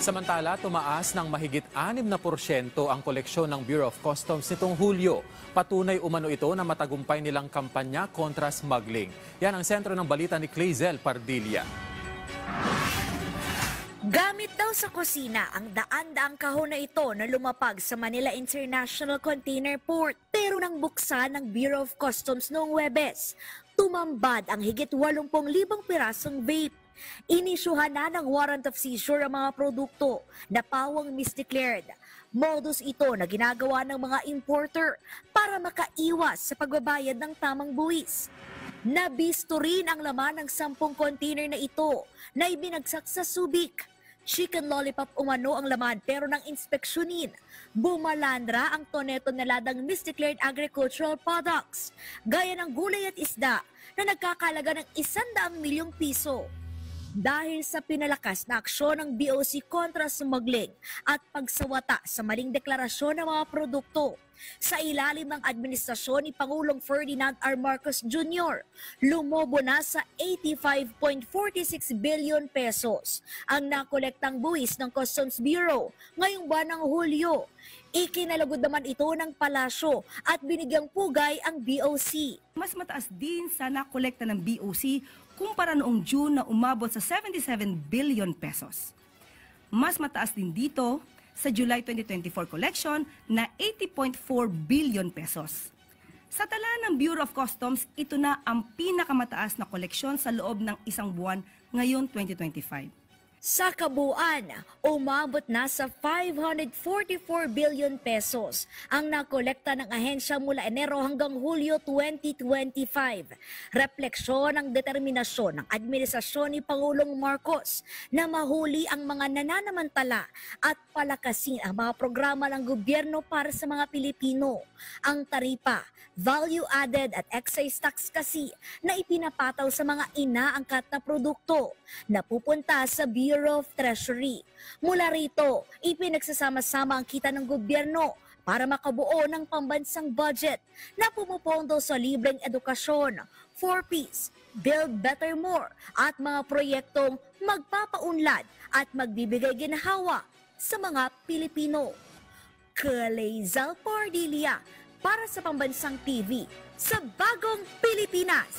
Samantala, tumaas ng mahigit 6% ang koleksyon ng Bureau of Customs nitong Hulyo. Patunay umano ito na matagumpay nilang kampanya kontra smuggling. Yan ang sentro ng balita ni Clazel Pardilla. Gamit daw sa kusina ang daan-daang kahon na ito na lumapag sa Manila International Container Port. Pero nang buksan ng Bureau of Customs noong Huwebes, tumambad ang higit 80,000 pirasong vape. Inisyuhan na ng warrant of seizure ang mga produkto na pawang misdeclared. Modus ito na ginagawa ng mga importer para makaiwas sa pagbabayad ng tamang buwis. Nabisto rin ang laman ng 10 container na ito na ibinagsak sa Subic. Chicken lollipop umano ang laman pero nang inspeksyonin, bumalandra ang toneladang misdeclared agricultural products, gaya ng gulay at isda na nagkakalaga ng 100 milyong piso. Dahil sa pinalakas na aksyon ng BOC kontra smuggling at pagsawata sa maling deklarasyon ng mga produkto, sa ilalim ng administrasyon ni Pangulong Ferdinand R. Marcos Jr., lumobo na sa 85.46 billion pesos ang nakolektang buwis ng Customs Bureau ngayong buwan ng Hulyo. Ikinalagod naman ito ng palasyo at binigyang pugay ang BOC. Mas mataas din sa nakolekta ng BOC kumpara noong June na umabot sa 77 billion pesos. Mas mataas din dito sa July 2024 collection na 80.4 billion pesos. Sa tala ng Bureau of Customs, ito na ang pinakamataas na koleksyon sa loob ng isang buwan ngayong 2025. Sa kabuuan, umabot na sa 544 billion pesos ang nakolekta ng ahensya mula Enero hanggang Hulyo 2025. Refleksyon ng determinasyon ng administrasyon ni Pangulong Marcos na mahuli ang mga nananamantala at palakasin ang mga programa ng gobyerno para sa mga Pilipino. Ang taripa, value added at excise tax kasi na ipinapataw sa mga inaangkat na produkto na pupunta sa Bureau of Treasury. Mula rito, ipinagsasama-sama ang kita ng gobyerno para makabuo ng pambansang budget na pumupondo sa libreng edukasyon, 4Ps, Build Better More at mga proyektong magpapaunlad at magbibigay ginhawa sa mga Pilipino. Clazel Pardilla para sa Pambansang TV sa Bagong Pilipinas.